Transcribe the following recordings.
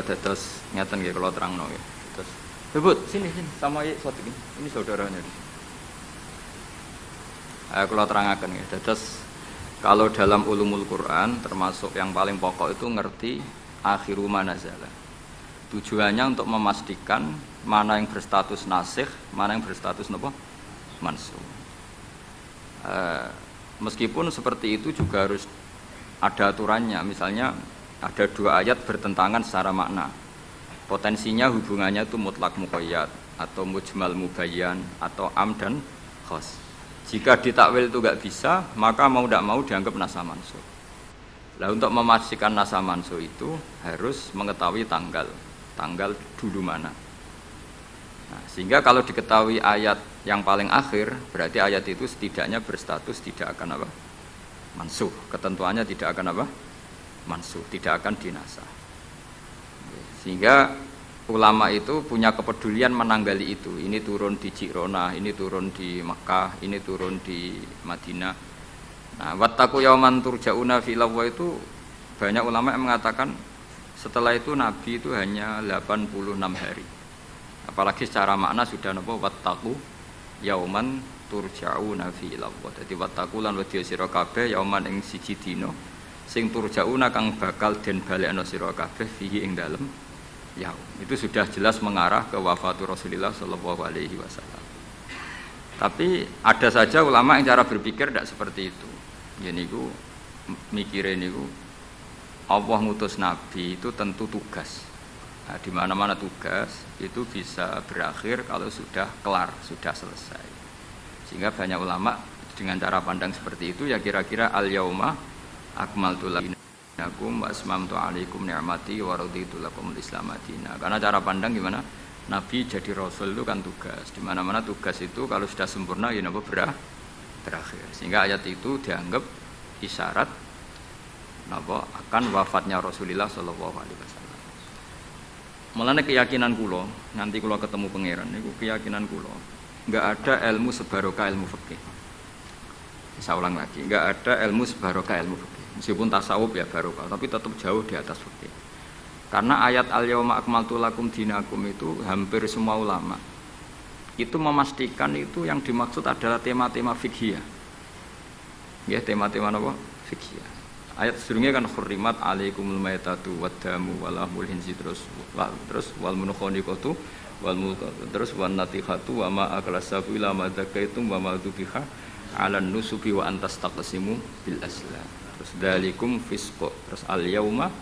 Dados ngeten nggih kula terangno nggih. Terus Bebut, sini sama satu ini. Ini saudaranya. Kula terangaken nggih. Dados kalau dalam ulumul Quran termasuk yang paling pokok itu ngerti akhiru manazala. Tujuannya untuk memastikan mana yang berstatus nasikh, mana yang berstatus napa? Mansukh. Meskipun seperti itu juga harus ada aturannya. Misalnya ada dua ayat bertentangan secara makna. Potensinya hubungannya itu mutlak muqayyad atau mujmal mubayyan atau am dan khos. Jika ditakwil itu enggak bisa, maka mau tidak mau dianggap nasa mansukh. Nah, untuk memastikan nasa mansukh itu harus mengetahui tanggal dulu mana. Nah, sehingga kalau diketahui ayat yang paling akhir, berarti ayat itu setidaknya berstatus tidak akan apa? Mansukh. Ketentuannya tidak akan apa? Mansukh, tidak akan dinasah. Sehingga ulama itu punya kepedulian menanggali itu. Ini turun di Jirona, ini turun di Makkah, ini turun di Madinah. Nah, wattaqu yauman turja'una fi illallah itu banyak ulama yang mengatakan setelah itu Nabi itu hanya 86 hari. Apalagi secara makna sudah napa wattaqu yauman turja'una fi illallah. Jadi wattaqu lan wedya sira kabeh yauman ing siji dina sing turja'una kang bakal den balekno sira kabeh fihi ing dalem yaum. Itu sudah jelas mengarah ke wafatul Rasulullah sallallahu alaihi wasallam. Tapi ada saja ulama yang cara berpikir tidak seperti itu. Ya niku mikirin niku Allah ngutus Nabi itu tentu tugas. Nah, di mana-mana tugas itu bisa berakhir kalau sudah kelar, sudah selesai. Sehingga banyak ulama dengan cara pandang seperti itu ya kira-kira al-yauma akmaltu lakum wa asmamtu alaikum ni'mati wa raditu lakumul Islam madina. Karena cara pandang gimana? Nabi jadi rasul itu kan tugas. Di mana-mana tugas itu kalau sudah sempurna ya napa berakhir. Sehingga ayat itu dianggap isyarat napa akan wafatnya Rasulullah sallallahu alaihi wasallam. Mulane keyakinan kula, nanti kula ketemu pangeran niku keyakinan kula, enggak ada ilmu sebarokah ilmu fikih. Saya ulang lagi, enggak ada ilmu sebarokah ilmu fikih. Meskipun tasawuf ya barokah, tapi tetap jauh di atas fikih. Karena ayat al-yauma akmaltu lakum dinakum itu hampir semua ulama itu memastikan itu yang dimaksud adalah tema-tema fikih. Ya, tema-tema apa? Fikih. Ayat sebelumnya kan hurrimat alaikumul maitatu waddamu walahmul hinzi terus wal munkhaniqatu wal mulqatu terus wan natihatu wa ma aklasabu ila ma zakaitum wa ma dzubiha 'alan nusubi wa antas taqsimu bil aslam. Terus dalikum fisq. Terus al yauma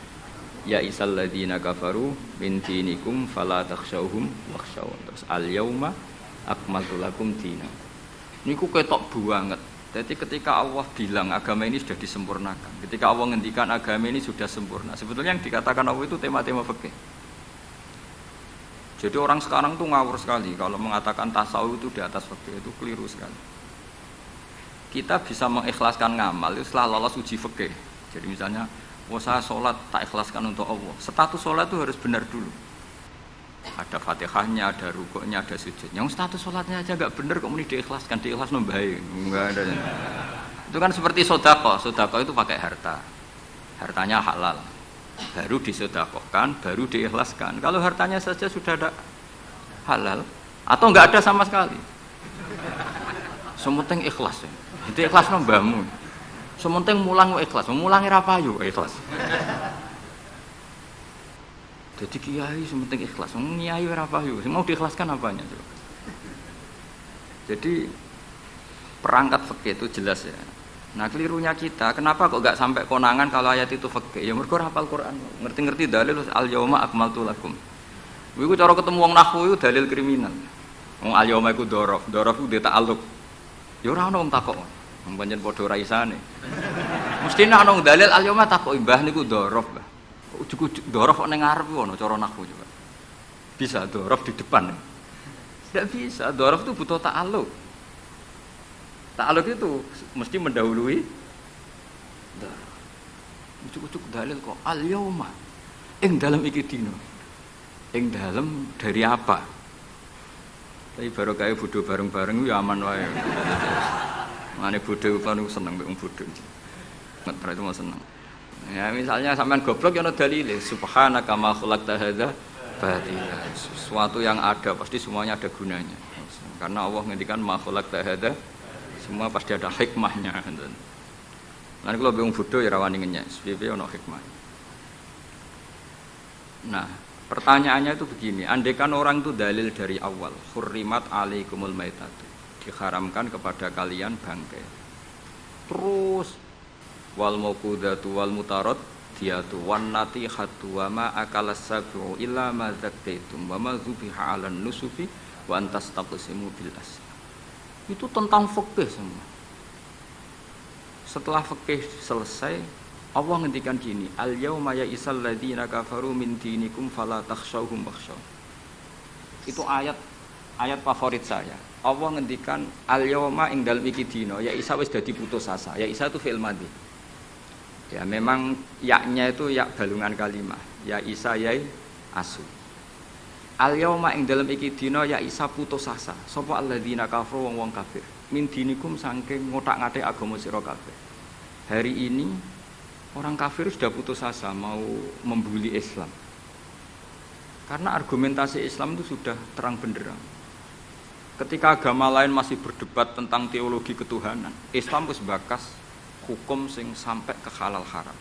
ya isal ladzina kafaru min dinikum fala takhshawhum wakhshawun. Terus al yauma akmaltu lakum dinakum. Niku ketok banget. Jadi ketika Allah bilang agama ini sudah disempurnakan, ketika Allah ngendikan agama ini sudah sempurna, sebetulnya yang dikatakan Allah itu tema-tema fikih. Jadi orang sekarang tuh ngawur sekali kalau mengatakan tasawuf itu di atas fikih, itu keliru sekali. Kita bisa mengikhlaskan ngamal itu setelah lolos uji fikih. Jadi misalnya, saya sholat tak ikhlaskan untuk Allah. Status sholat itu harus benar dulu. Ada fatihahnya, ada rukuknya, ada sujudnya. Yang status sholatnya aja nggak benar, kok muni diikhlaskan, diikhlas nombai, nggak ada. Itu kan seperti sodako itu pakai harta, hartanya halal, baru disodakohkan, baru diikhlaskan. Kalau hartanya saja sudah ada halal, atau nggak ada sama sekali, sementing ikhlas, itu ikhlas nombamu. Sementing mulang ikhlas, mulangi rapayu ikhlas. Jadi kiai sementing ikhlas, kiai ora payu, mau diikhlaskan apanya coba. Jadi perangkat fikih itu jelas ya. Nah kelirunya kita, kenapa kok enggak sampai konangan kalau ayat itu fikih? Ya mergo hafal Quran, ngerti-ngerti dalil al yauma akmaltu lakum. Iku cara ketemu wong nahwu itu dalil kriminal. Wong al yauma iku dzaraf iku ta'alluq. Ya ora ono wong takok. Wong pancen padha ora isane. Mestine ana wong dalil al yauma takok mbah niku dzaraf, Mbah. Ujuk-ujuk dhorof kok ning ngarep ngono cara nahwu coba. Bisa dhorof di depan. Tidak bisa, dhorof itu butuh ta'alluq. Ta'alluq itu mesti mendahului dhorof. Ujuk-ujuk dalil kok al yauma. Ing dalem iki dina. Ing dalem dari apa? Tapi baru kayak bodho bareng-bareng ya aman wae. Mane bodho kan seneng mbek wong bodho. Nget itu mau seneng. Ya misalnya sampean goblok ya ono dalile, subhanaka ma khalaqta hadza batila. Sesuatu yang ada pasti semuanya ada gunanya. Karena Allah ngendikan ma khalaqta hadza semua pasti ada hikmahnya. Lan kula bingung bodho ya rawani ngenyek, piye ono hikmah. Nah, pertanyaannya itu begini, andaikan orang itu dalil dari awal, hurrimat alaikumul maitatu, diharamkan kepada kalian bangkai. Terus wal mauqudatu wal mutarad diatu wan natihatu wa ma akalas sab'u illa ma zakkaitum wa ma dzubiha 'alan nusufi wa antastaqsimu bil asl. Itu tentang fikih semua. Setelah fikih selesai, Allah ngendikan gini, al yauma ya'isal ladzina kafaru min dinikum fala takhshawhum wakhshaw. Itu ayat favorit saya. Allah ngendikan al yauma ing dalem iki dina, ya Isa wis dadi putus asa. Ya Isa itu fi'il madhi. Ya memang yaknya itu yak balungan kalimah. Ya Isa yai asu. Al yauma ing dalem iki dina ya Isa putus asa. Sapa alladzina kafaru wong kafir. Min dinikum saking ngotak-ngatik agama sira kabeh. Hari ini orang kafir sudah putus asa mau membuli Islam. Karena argumentasi Islam itu sudah terang benderang. Ketika agama lain masih berdebat tentang teologi ketuhanan, Islam wis bakas hukum sing sampai ke halal haram.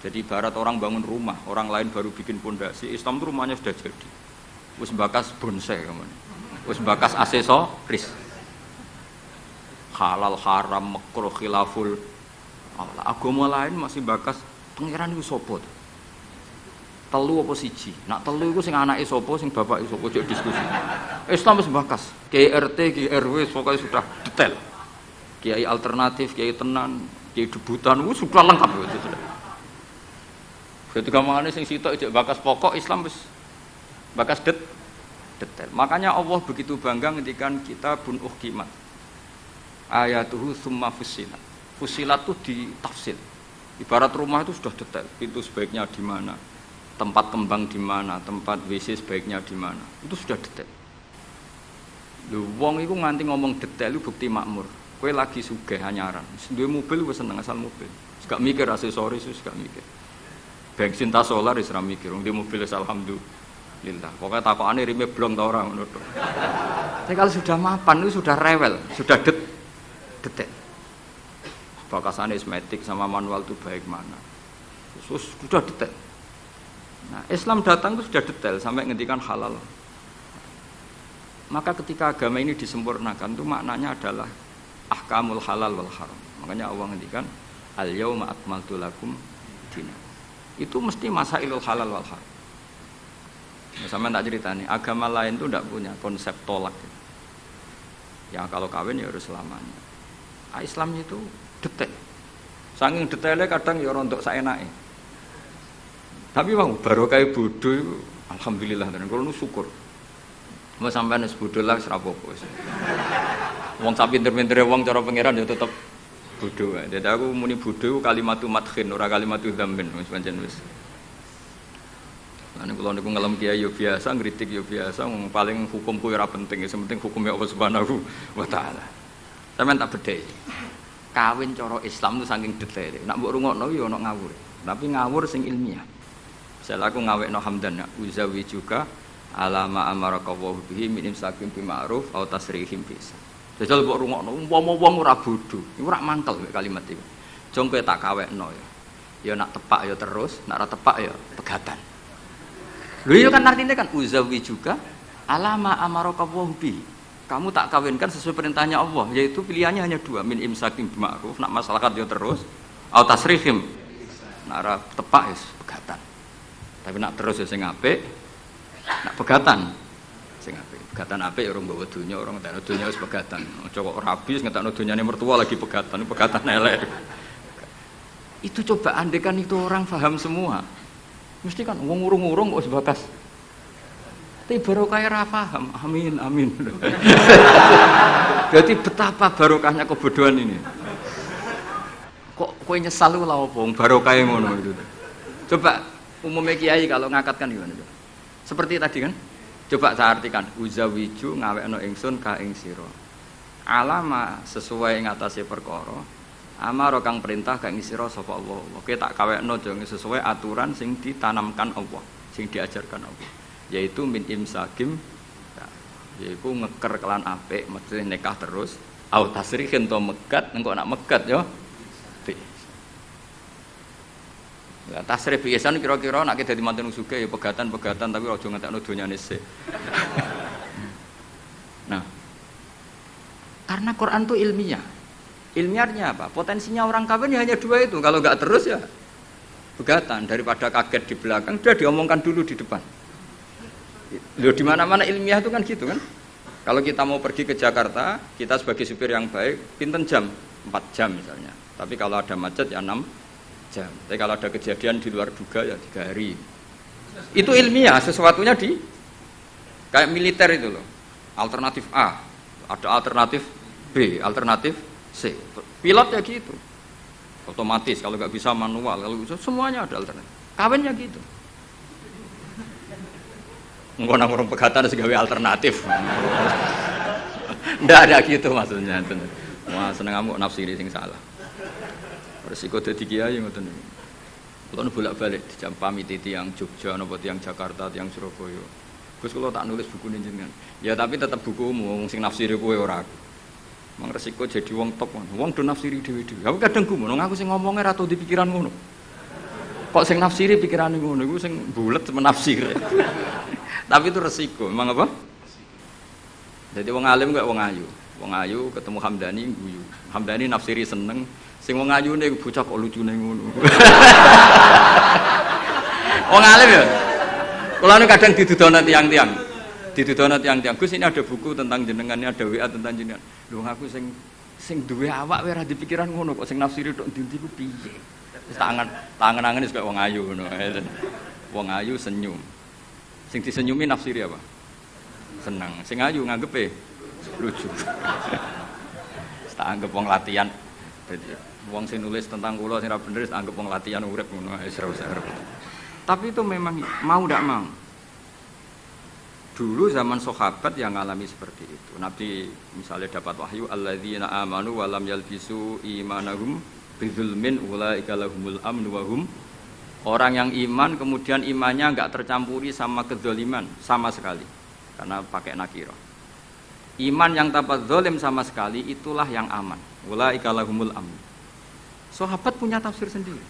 Jadi ibarat orang bangun rumah, orang lain baru bikin pondasi, Islam itu rumahnya sudah jadi. Wis bakas bonsai kemana? Wis bakas aksesoris. Halal haram makruh khilaful. Agama lain masih bakas pangeran iku sapa? Telu apa siji? Nak telu iku sing anake sapa, sing bapake sapa, jek diskusi. Islam wis bakas, Kiai RT, Kiai RW pokoknya sudah detail. Kiai alternatif, Kiai tenan, Kiai debutan, sudah lengkap itu sudah. Ketika mangane sing sitok jek bakas pokok Islam wis bakas detail. Makanya Allah begitu bangga ngendikan kita bun uhkimat. Ayatuhu summa fussilat. Fusilat itu ditafsir. Ibarat rumah itu sudah detail. Pintu sebaiknya di mana, tempat kembang di mana, tempat WC sebaiknya di mana. Itu sudah detail. Lho wong iku nganti ngomong detail itu bukti makmur. Kowe lagi sugih anyaran. Duwe mobil wis seneng asal mobil. Gak mikir aksesoris wis gak mikir. Bensin ta solar wis ra mikir. Wong duwe mobil wis alhamdulillah. Pokoke takokane rime blong ta ora ngono to. Tapi kalau sudah mapan itu sudah rewel, sudah detail. Bakasan esmetik sama manual itu baik mana, sudah detail. Nah, Islam datang itu sudah detail sampai ngendikan halal. Maka ketika agama ini disempurnakan itu maknanya adalah ahkamul halal wal haram. Makanya Allah ngendikan al yauma akmaltu lakum dinakum. Itu mesti masailul halal wal haram. Nah, sampean tak ceritani, agama lain itu tidak punya konsep tolak. Ya kalau kawin ya harus selamanya. Islam itu detail. Saking detailnya kadang ya rontok saenake. Tapi wong barokah bodho iku alhamdulillah tenan kula nu syukur. Mau sampean wis bodho lah wis ra apa-apa wis. Wong sak pinter-pintere wong cara pangeran ya tetep bodho wae. Dadi aku muni bodho kalimatu madkhin ora kalimatu dzambin wis pancen wis. Lan kula niku ngelem kiai yo biasa, ngritik yo biasa, wong paling hukumku ora penting, sing penting hukume Allah Subhanahu wa taala. Sampeyan tak bedhei. Kawin cara Islam itu saking detail. Nak mbok rungokno yo ono ngawur. Tapi ngawur sing ilmiah. Misal aku ngawekno hamdan uzawi juga alama amarakawu bihi min imsakin bi ma'ruf au tasrihim bisa. Jajal mbok rungokno umpama wong ora bodho, iku ora mangkel kalimat iki. Jong kowe tak kawekno ya. Ya nak tepak ya terus, nak ora tepak ya pegatan. Lho iya kan artinya kan uzawi juga alama amarakawu bihi. Kamu tak kawinkan sesuai perintahnya Allah, yaitu pilihannya hanya dua, min imsakim bima'ruf, nak masyarakat dia terus, au tasrihim, nak ora tepak ya pegatan. Tapi nak terus ya sing apik, nak pegatan, sing apik. Pegatan apik ya orang bawa dunia, orang tak dunia wis pegatan. Coba ora habis ngetakno dunyane mertua lagi pegatan elek. Itu coba andekan itu orang paham semua. Mesti kan wong urung-urung kok sebatas. Tapi barokah ora paham. Amin, amin. Jadi betapa barokahnya kebodohan ini. Kok kowe nyesal lho apa wong barokah ngono itu. Coba umumnya kiai kalau ngakatkan gimana coba? Seperti tadi kan? Coba saya artikan uzawiju ngawekno ingsun ka ing sira. Alama sesuai ngatasi perkara Amaro kang perintah kang sira sapa Allah. Oke tak kawekno aja sesuai aturan sing ditanamkan Allah, sing diajarkan Allah. Yaitu min imsakim yaiku ngeker kelan apik, mesti nikah terus. Au tasrihin to megat, engko nak megat yo. Lah tasrih biasan kira-kira nek dadi manten sugih ya pegatan-pegatan tapi aja ngetekno donyane sik. Nah. Karena Quran itu ilmiah. Ilmiahnya apa? Potensinya orang kawin ya hanya dua itu. Kalau enggak terus ya pegatan, daripada kaget di belakang sudah diomongkan dulu di depan. Loh di mana-mana ilmiah itu kan gitu kan? Kalau kita mau pergi ke Jakarta, kita sebagai supir yang baik, pinten jam? 4 jam misalnya. Tapi kalau ada macet ya 6 jam. Tapi kalau ada kejadian di luar duga ya 3 hari. Itu ilmiah, sesuatunya di kayak militer itu loh. Alternatif A, ada alternatif B, alternatif C. Pilot ya gitu. Otomatis kalau nggak bisa manual, kalau bisa semuanya ada alternatif. Kawinnya gitu. Enggak nang orang pegatan segawe alternatif. Ndak ada gitu maksudnya. Wah, seneng kamu nafsiri sing salah. Resiko dadi kiai ngoten niku. Kula bolak-balik dijampami tiyang Jogja napa tiyang Jakarta, tiyang Surabaya. Gus kula tak nulis buku jenengan. Ya tapi tetep bukumu wong sing nafsiri kowe ora aku. Mang resiko jadi wong top. Wong do nafsiri dhewe-dhewe. Aku kadang gumun aku sing ngomongnya ra tau di pikiran ngono. Kok sing nafsiri pikirane ngono iku sing bulet menafsir. Tapi itu resiko, memang apa? Jadi wong alim enggak wong ayu. Wong ayu ketemu Hamdani guyu. Hamdani nafsiri seneng, sing wong ayune bocah kok lucune ngono. Wong alim ya. Kula nu kadang didudono tiang-tiang. Didudono tiang-tiang. Gus ini ada buku tentang jenengan, ada WA tentang jenengan. Lho aku sing duwe awak wae ora dipikiran ngono kok sing nafsiri tok ndi-ndi ku piye. Wis tangan-tangan wis kaya wong ayu ngono. Wong ayu senyum. Sing disenyumi nafsiri apa? Senang. Sing ayu nganggepe lucu. Tak anggap wong latihan. Dadi wong sing nulis tentang kula sing ra bener anggap wong latihan urip ngono wis ora usah. Tapi itu memang mau ndak mau. Dulu zaman sahabat yang ngalami seperti itu. Nabi misalnya dapat wahyu alladzina amanu wa lam yalbisu imanahum bidzulmin ulaika lahumul amnu wa hum. Orang yang iman kemudian imannya enggak tercampuri sama kedzaliman sama sekali. Karena pakai nakirah. Iman yang tanpa zalim sama sekali itulah yang aman. Ulaika lahumul amnu. Sahabat punya tafsir sendiri.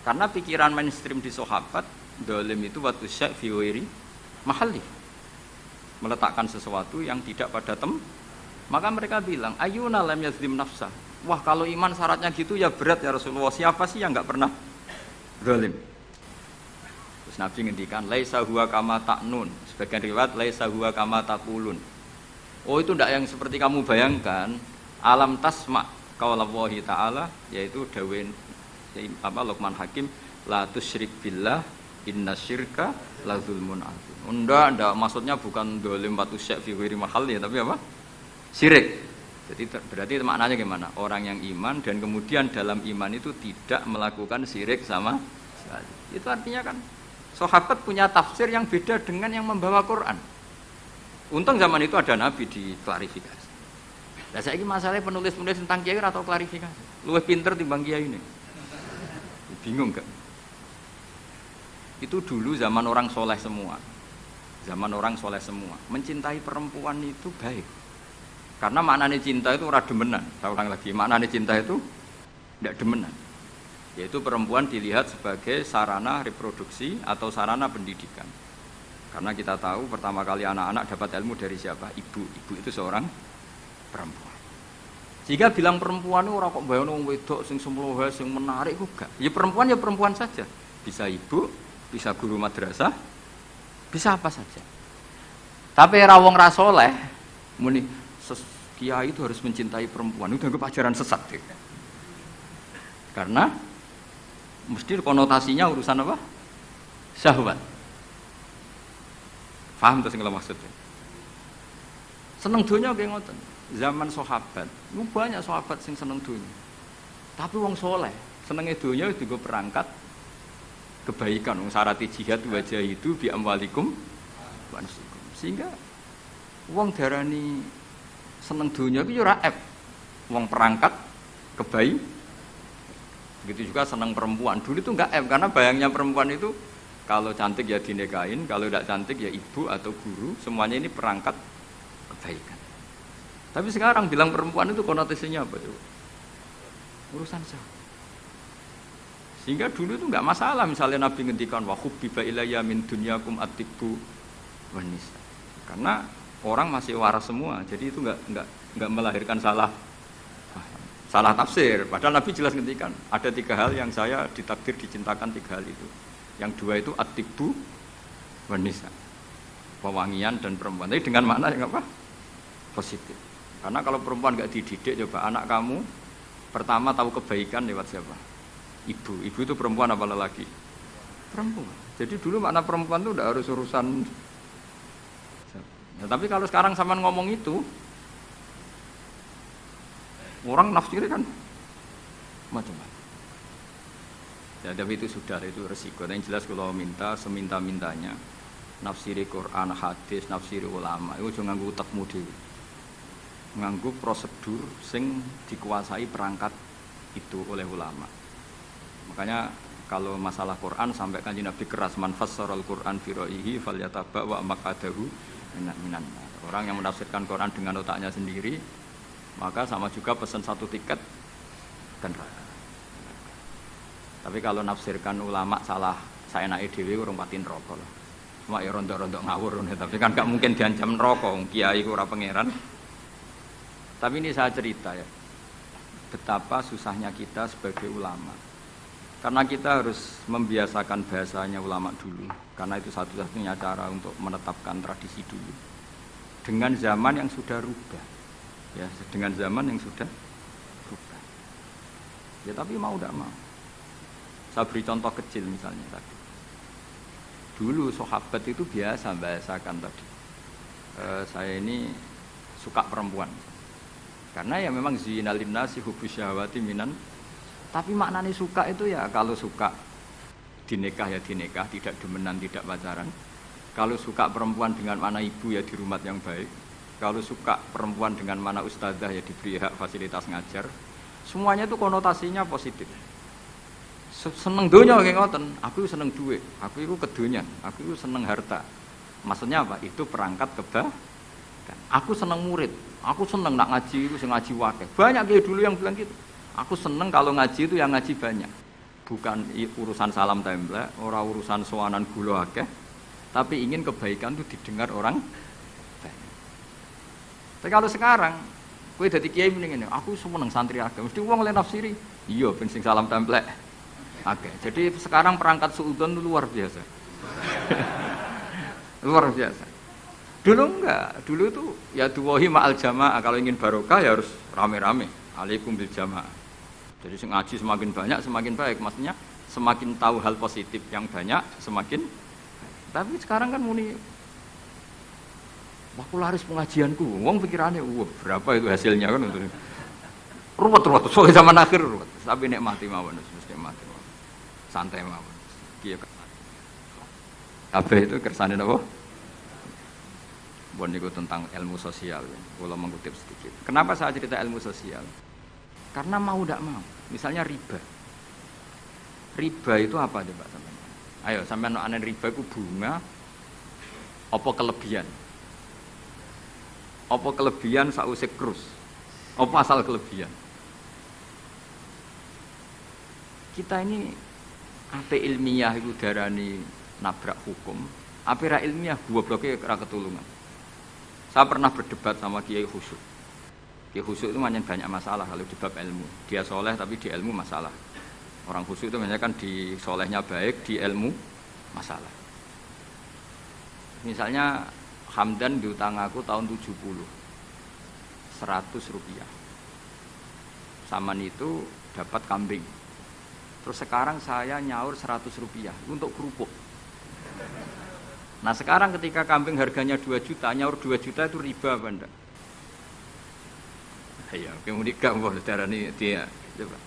Karena pikiran mainstream di sahabat, zalim itu watu syai' fi ghairi mahalli. Meletakkan sesuatu yang tidak pada maka mereka bilang ayyuna lam yazlim nafsa. Wah kalau iman syaratnya gitu ya berat ya Rasulullah. Siapa sih yang enggak pernah zalim? Terus Nabi ngendikan laisa huwa kama ta'nun. Sebagian riwayat laisa huwa kama taqulun. Oh itu enggak yang seperti kamu bayangkan. Alam tasma qaulallahi ta'ala, yaitu dawuh Luqman Hakim, la tusyrik billah innasyirka la zulmun adzim. Enggak, maksudnya bukan dolim watu syai' fi ghairi mahal ya, tapi apa? Syirik. Jadi berarti maknanya gimana? Orang yang iman dan kemudian dalam iman itu tidak melakukan syirik sama sekali. Itu artinya kan sahabat punya tafsir yang beda dengan yang membawa Quran. Untung zaman itu ada Nabi diklarifikasi. Nah saya ini masalahnya penulis-penulis tentang kiai atau klarifikasi. Luwih pinter timbang kiai ini. Bingung gak? Itu dulu zaman orang soleh semua. Zaman orang soleh semua. Mencintai perempuan itu baik. Karena maknanya cinta itu ora demenan. Saya ulang lagi, maknanya cinta itu tidak demenan. Yaitu perempuan dilihat sebagai sarana reproduksi atau sarana pendidikan. Karena kita tahu pertama kali anak-anak dapat ilmu dari siapa? Ibu. Ibu itu seorang perempuan. Jika bilang perempuan itu orang kok bayangno wong wedok sing semlohe sing menarik kok gak. Ya perempuan saja. Bisa ibu, bisa guru madrasah, bisa apa saja. Tapi ra wong ra saleh muni kiai itu harus mencintai perempuan. Itu dianggap ajaran sesat. Karena mesti konotasinya urusan apa? Syahwat. Paham tuh sing maksudnya? Seneng donya kayak ngoten. Zaman sahabat, banyak sahabat sing seneng dunia. Tapi wong soleh, senenge dunia juga perangkat kebaikan. Wong syarat jihad wajah itu bi amwalikum wa anfusikum. Sehingga wong darani seneng dunia itu ora ep. Wong perangkat kebaik. Begitu juga senang perempuan. Dulu itu enggak karena bayangnya perempuan itu kalau cantik ya dinikahin, kalau tidak cantik ya ibu atau guru, semuanya ini perangkat kebaikan. Tapi sekarang bilang perempuan itu konotasinya apa coba? Urusan syahwat. Sehingga dulu itu enggak masalah misalnya Nabi ngendikan wa hubbiba ilayya min dunyakum at-tibbu wan nisa. Karena orang masih waras semua, jadi itu enggak melahirkan salah tafsir. Padahal Nabi jelas ngendikan ada 3 hal yang saya ditakdir dicintakan 3 hal itu. Yang 2 itu at-tibbu wan nisa. Pewangian dan perempuan. Tapi dengan makna yang apa? Positif. Karena kalau perempuan enggak dididik, coba anak kamu pertama tahu kebaikan lewat siapa? Ibu. Ibu itu perempuan apa lelaki? Perempuan. Jadi dulu makna perempuan itu udah harus urusan. Ya, tapi kalau sekarang sampean ngomong itu, orang nafsir kan macam-macam. Ya, tapi itu sudah itu resiko. Yang jelas kalau minta seminta-mintanya nafsiri Quran, hadis, nafsiri ulama, itu jangan nganggo utekmu dhewe. Nganggo prosedur sing dikuasai perangkat itu oleh ulama. Makanya kalau masalah Quran sampai Kanjeng Nabi keras man fassaral Quran fi ra'yihi falyataba wa maqadahu minan. Orang yang menafsirkan Quran dengan otaknya sendiri maka sama juga pesan 1 tiket dan neraka. Tapi kalau nafsirkan ulama salah saenake dhewe urung pati neraka lho. Cuma ya rontok-rontok ngawur tapi kan gak mungkin diancam neraka kiai ora pangeran. Tapi ini saya cerita ya. Betapa susahnya kita sebagai ulama. Karena kita harus membiasakan bahasanya ulama dulu. Karena itu satu-satunya cara untuk menetapkan tradisi dulu. Dengan zaman yang sudah rubah. Ya, dengan zaman yang sudah rubah. Ya tapi mau tidak mau. Saya beri contoh kecil misalnya tadi. Dulu sahabat itu biasa bahasakan tadi. Saya ini suka perempuan. Karena ya memang zina linnasi hubbus syahawati minan. Tapi maknanya suka itu ya kalau suka dinikah ya dinikah, tidak demenan, tidak pacaran. Kalau suka perempuan dengan mana ibu ya di rumah yang baik. Kalau suka perempuan dengan mana ustadzah ya diberi hak fasilitas ngajar. Semuanya itu konotasinya positif. Seneng dunia kayak ngoten, aku seneng duit, aku itu kedonyan, aku itu seneng harta. Maksudnya apa? Itu perangkat kebaikan. Aku seneng murid, aku seneng nak ngaji itu ngaji wakil. Banyak kayak dulu yang bilang gitu. Aku seneng kalau ngaji itu yang ngaji banyak. Bukan urusan salam template, orang urusan sowanan gula akeh, tapi ingin kebaikan itu didengar orang banyak. Tapi kalau sekarang, kowe dadi kiai mending ngene, aku seneng santri akeh, mesti wong oleh nafsiri. Iya, ben sing salam template. Oke, jadi sekarang perangkat suudzon itu luar biasa. Luar biasa. Dulu enggak, dulu itu ya duwahi ma'al jamaah, kalau ingin barokah ya harus rame-rame. Alaikum bil jamaah. Jadi ngaji semakin banyak semakin baik, maksudnya semakin tahu hal positif yang banyak semakin baik. Tapi sekarang kan muni popularis pengajianku, wong pikirannya berapa itu hasilnya kan untuk ruwet soalnya zaman akhir ruwet. Tapi nikmati mawon, mesti nikmati mawon. Santai mawon. Kiye kabeh itu kersane napa? Bon niku tentang ilmu sosial. Kalau mengutip sedikit. Kenapa saya cerita ilmu sosial? Karena mau tidak mau. Misalnya riba. Riba itu apa deh Pak sampean? Ayo sampean ana riba itu bunga apa kelebihan? Apa kelebihan sausé krus? Apa asal kelebihan? Kita ini ape ilmiah itu darani nabrak hukum, ape ra ilmiah gobloke ra ketulungan. Saya pernah berdebat sama Kiai Khusyuk. Kiai Khusyuk itu banyak masalah kalau di bab ilmu. Dia soleh tapi di ilmu masalah. Orang khusyuk itu biasanya kan di solehnya baik, di ilmu masalah. Misalnya Hamdan diutang aku tahun 70, 100 rupiah. Saman itu dapat kambing. Terus sekarang saya nyaur 100 rupiah untuk kerupuk. Nah sekarang ketika kambing harganya 2 juta, nyaur 2 juta itu riba apa enggak? Ya, kemudian kamu darani dia. Coba.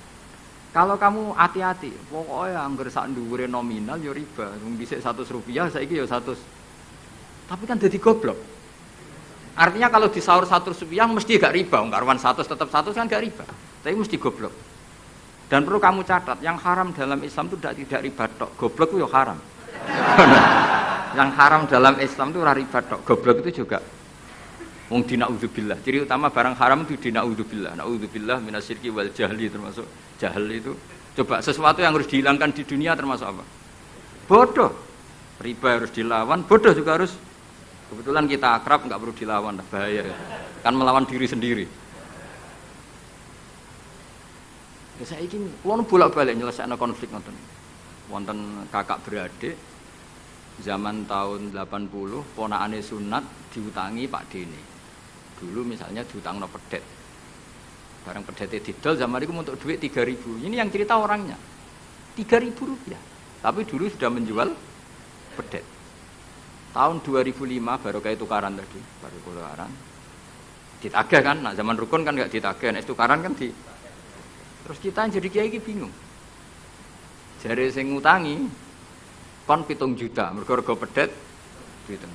Kalau kamu hati-hati, pokoknya anggar sak dhuwure nominal ya riba. Wong dhisik 100 rupiah, saiki ya 100. Tapi kan jadi goblok. Artinya kalau disaur 100 rupiah mesti gak riba, karuan 100 tetap 100 kan gak riba. Tapi mesti goblok. Dan perlu kamu catat, yang haram dalam Islam itu tidak riba tok. Goblok itu ya haram. Yang haram dalam Islam itu riba tok. Goblok itu juga. Wong dina'udzubillah. Ciri utama barang haram itu dina'udzubillah. Na'udzubillah minasyirki wal jahli, termasuk jahil itu. Coba sesuatu yang harus dihilangkan di dunia termasuk apa? Bodoh. Riba harus dilawan, bodoh juga harus. Kebetulan kita akrab, nggak perlu dilawan, bahaya. Kan melawan diri sendiri. Ya saya ini, kalau bolak-balik nyelesaikan konflik nonton. Wonten kakak beradik, zaman tahun 80, ponakane sunat diutangi Pak Dene. Dulu misalnya diutang no pedet. Barang pedetnya didol, zaman itu untuk duit 3.000. Ini yang cerita orangnya. 3.000 rupiah. Tapi dulu sudah menjual pedet. Tahun 2005 baru kayak tukaran tadi, baru tukaran. Ditagih kan, nah zaman rukun kan nggak ditagih, nah tukaran kan di. Terus kita jadi kiai iki bingung. Jare sing ngutangi kon 7 juta, mergo pedet gitu.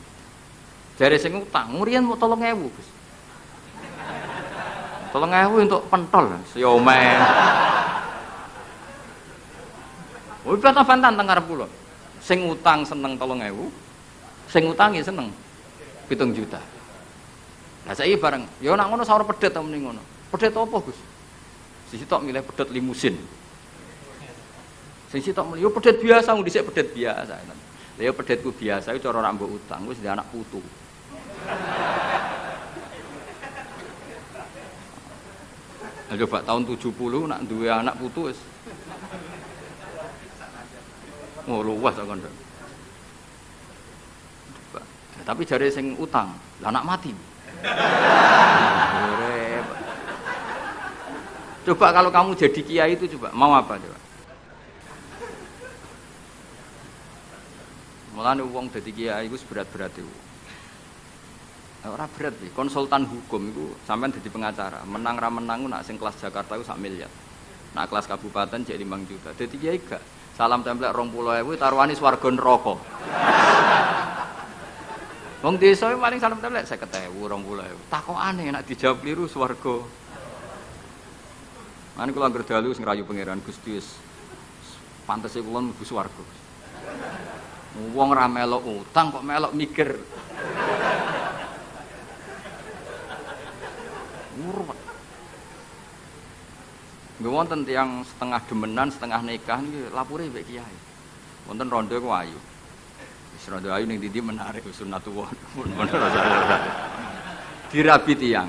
Jare sing utang, murian mau 3.000, Gus. 3.000 untuk pentol, siomen. Oh, bantah-bantahan teng ngarep kula. Sing utang seneng 3.000, sing utangi seneng 7 juta. Lah saiki bareng, ya nak ngono sawur pedet ta mending ngono. Pedet apa, Gus? Sisi tok milih pedet limusin. Sing sitok milih yo pedet biasa, wong dhisik pedet biasa. Lah yo pedetku biasa iku cara mbok utang wis ndek anak putu. Coba tahun 70 nak duwe anak putu wis. Oh luas kok ndek. Tapi jare sing utang, lah anak mati. Coba kalau kamu jadi kiai itu coba mau apa coba? Mulane wong dadi kiai iku berat-berat iku. Ora berat iki, konsultan hukum iku sampean dadi pengacara, menang ra menang nak sing kelas Jakarta iku 1 miliar. Nak kelas kabupaten jadi 5 juta. Dadi kiai gak salam templek 20.000 taruhane swarga neraka. Wong desa paling salam templek 50.000, 20.000. Takokane nek dijawab kliru swarga. Mane kula anggere dalu sing rayu pangeran Gusti wis pantese kula mlebu swarga. Wong ra melok utang kok melok mikir. Murwet. Nggih wonten tiyang setengah demenan, setengah nikah niki lapure mbek kiai. Wonten rondo ku ayu. Wis rondo ayu ning ndi menarik sunatullah. Dirabi tiyang.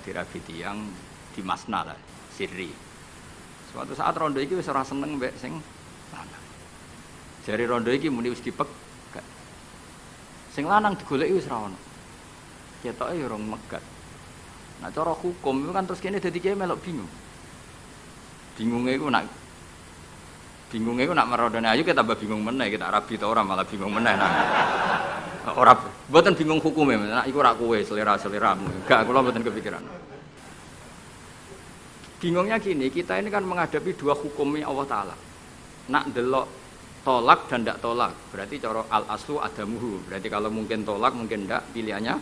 Dirabi tiyang di masna lah. Sirri. Suatu saat rondo iki wis ora seneng mbek sing lanang. Jare rondo iki muni wis dipek. Sing lanang digoleki wis ra ono. Ketoke ya rong megat. Nah cara hukum itu kan terus kene dadi kiai melok bingung. Bingunge iku nak merondone ayu kita tambah bingung meneh, kita rabi ta ora malah bingung meneh nah. Ora mboten bingung hukume, nak iku ora kowe selera-seleramu. Enggak, kula mboten kepikiran. Bingungnya gini, kita ini kan menghadapi dua hukumnya Allah Ta'ala. Nak delok tolak dan tidak tolak, berarti cara al-aslu adamuhu. Berarti kalau mungkin tolak, mungkin tidak, pilihannya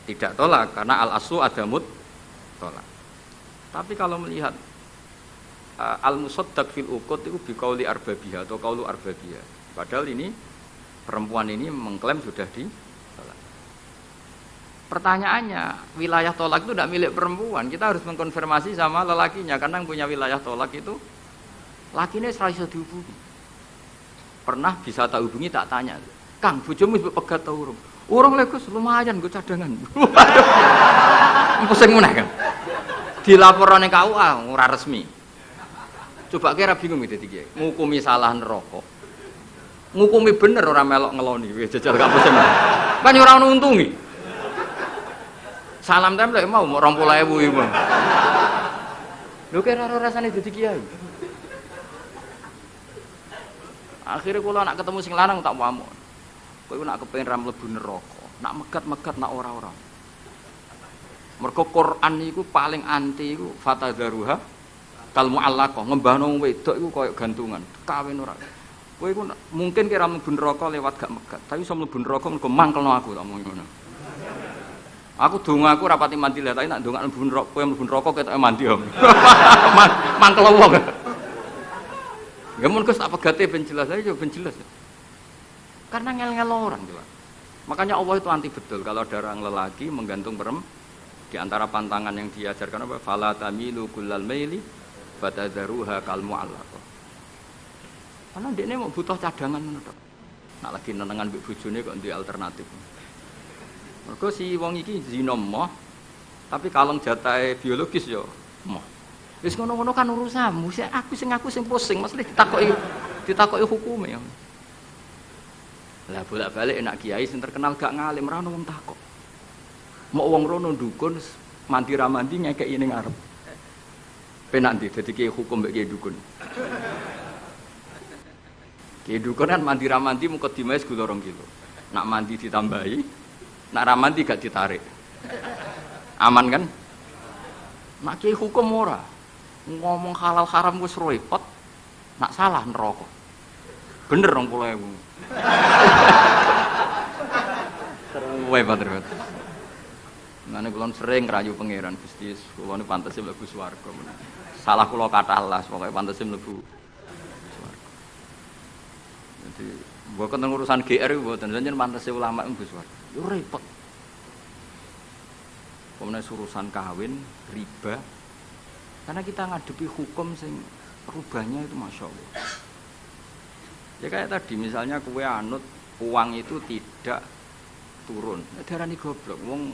tidak tolak. Karena al-aslu adamut tolak. Tapi kalau melihat al-musaddaq fil uqud itu biqauli arbabiyah atau qaulu arbabiyah. Padahal ini, perempuan ini mengklaim sudah ditolak. Pertanyaannya, wilayah tolak itu tidak milik perempuan. Kita harus mengkonfirmasi sama lelakinya, karena yang punya wilayah tolak itu lakinya serasa bisa dihubungi. Pernah bisa tak hubungi, tak tanya, Kang, bojomu wis pegat ta urung? Urung lho Gus, lumayan nggo cadangan. Pusing meneh kan. Dilaporane KUA ora resmi. Coba kira bingung dadi kiai. Ngukumi salah neraka. Ngukumi bener ora melok ngeloni, wis jajal gak pusing. Kan ora ono untungi. Salam templek mau 20.000 iku. Lho kira ora rasane dadi kiai. Akhire kula nak ketemu sing lanang tak pamuk. Kowe nak kepengin ra mlebu neraka, nak megat-megat nak ora-ora. Mergo Quran niku paling anti iku fatadzaruha kal muallaqah, ngembahno wedok iku koyo gantungan, kawin ora. Kowe iku mungkin kira mlebu neraka lewat gak megat, tapi iso mlebu neraka mergo mangkelno aku tak omong ngono. Aku donga aku rapati mandi lah, tapi nak donga mlebu neraka ketoke mandi om. Mangkel wong. Ya mun Gus tak pegate ben jelas aja ben jelas. Karena ngel-ngel orang jelas. Makanya Allah itu anti betul kalau ada orang lelaki menggantung perempuan. Di antara pantangan yang diajarkan apa? Fala tamilu kullal maili fatadharuha kal mu'allaqah. Karena dia mau butuh cadangan ngono tok. Nak lagi nenengan mbek bojone kok duwe alternatif. Mergo si wong iki zina moh, tapi kalong jatahe biologis ya moh. Wis ngono-ngono kan urusanmu, aku sing pusing, mesti ditakoki hukume. Lah bolak-balik enak kiai sing terkenal gak ngalim ra ono wong takok. Mau wong rono dukun mandi ra mandi ngekeki ning ngarep. Penak ndi dadi kiai hukum mbek kiai dukun. Kiai dukun kan mandi ra mandi mukadimah segula 2 kilo. Nak mandi ditambahi, nak ra mandi gak ditarik. Aman kan? Nak kiai hukum ora. Ngomong halal haram wis repot. Nak salah neraka. Bener 20.000. Terus Ngene kula sering ngrayu pangeran Gusti, kula niku pantese mlebu swarga. Salah kula kathah las, pokoke pantese mlebu swarga. Jadi, mboten urusan GR mboten, jenengan pantese ulama mlebu swarga. Yo repot. Pemene urusan kawin, riba. Karena kita ngadepi hukum sing rubahnya itu Masya Allah. Ya kayak tadi misalnya kue anut uang itu tidak turun. Darani goblok wong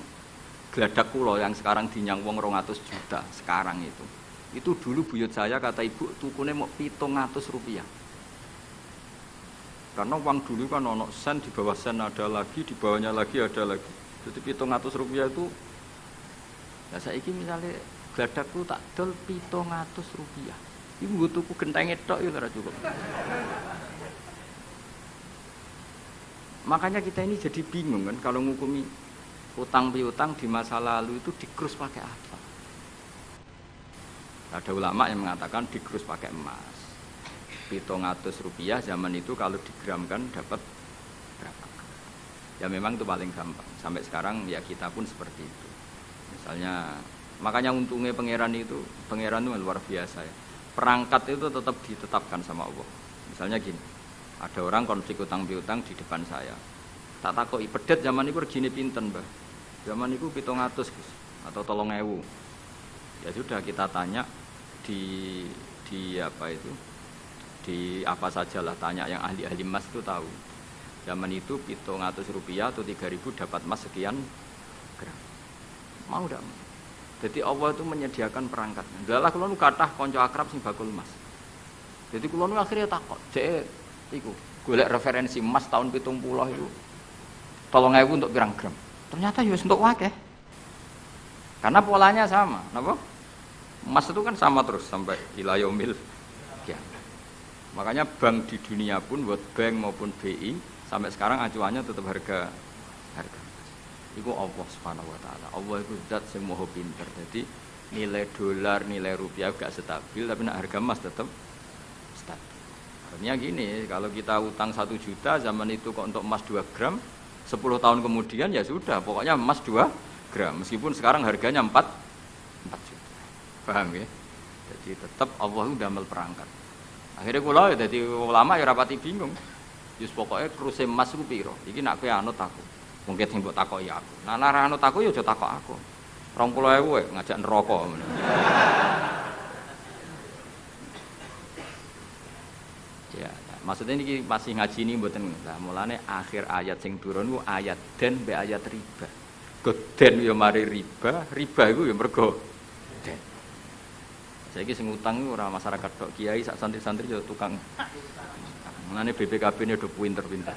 gladak kula yang sekarang dinyang wong 200 juta sekarang itu. Itu dulu buyut saya kata ibu tukune mau 700 rupiah. Karena uang dulu kan ono sen di bawah sen ada lagi, di bawahnya lagi ada lagi. Jadi 700 rupiah itu ya saiki misalnya gladakku tak dol 700 rupiah. Ibu tuku gentenge tok ya ora cukup. Makanya kita ini jadi bingung kan kalau ngukumi utang piutang di masa lalu itu dikrus pakai apa? Ada ulama yang mengatakan dikrus pakai emas. 700 rupiah zaman itu kalau digramkan dapat berapa? Ya memang itu paling gampang. Sampai sekarang ya kita pun seperti itu. Misalnya makanya untungnya pangeran itu luar biasa ya. Perangkat itu tetap ditetapkan sama Allah. Misalnya gini. Ada orang konflik utang piutang di depan saya. Tak takoki pedet zaman itu regine pinten, Mbah? Zaman itu 700 Gus atau 3.000. Ya sudah kita tanya di apa itu? Di apa sajalah tanya yang ahli-ahli emas itu tahu. Zaman itu 700 rupiah atau 3.000 dapat emas sekian gram. Mau ndak? Jadi Allah itu menyediakan perangkat. Dalah kula nu kathah kanca akrab sing bakul emas. Jadi kula nu akhirnya takok, jek iku golek referensi emas tahun 70 itu 3.000 untuk pirang gram. Ternyata ya untuk akeh. Karena polanya sama, napa? Emas itu kan sama terus sampai ila yaumil qiyamah. Makanya bank di dunia pun World Bank maupun BI sampai sekarang acuannya tetap harga. Iku Allah Subhanahu wa taala. Allah itu zat sing maha pinter. Jadi nilai dolar, nilai rupiah gak stabil tapi harga emas tetap stabil. Artinya gini, kalau kita utang 1 juta zaman itu kok untuk emas 2 gram 10 tahun kemudian ya sudah, pokoknya emas 2 gram meskipun sekarang harganya 4 juta. Paham ya? Jadi tetap Allah itu damel perangkat. Akhirnya kula ya dadi ulama ya rapati bingung. Yus pokoknya kruse emas ku piro? Iki nak kowe anut aku. Mungkin sing mbok takoki aku. Nah nek anut aku ya aja takok aku. 20.000 ngajak neraka. Ya, maksudnya ini masih ngaji ini mboten. Lah mulane akhir ayat sing turun ku ayat den be ayat riba. Goden ya mari riba iku ya mergo den. Saiki sing utang iku ora masyarakat tok, kiai sak santri-santri ya tukang. Mulane BPKB-ne do pinter-pinter.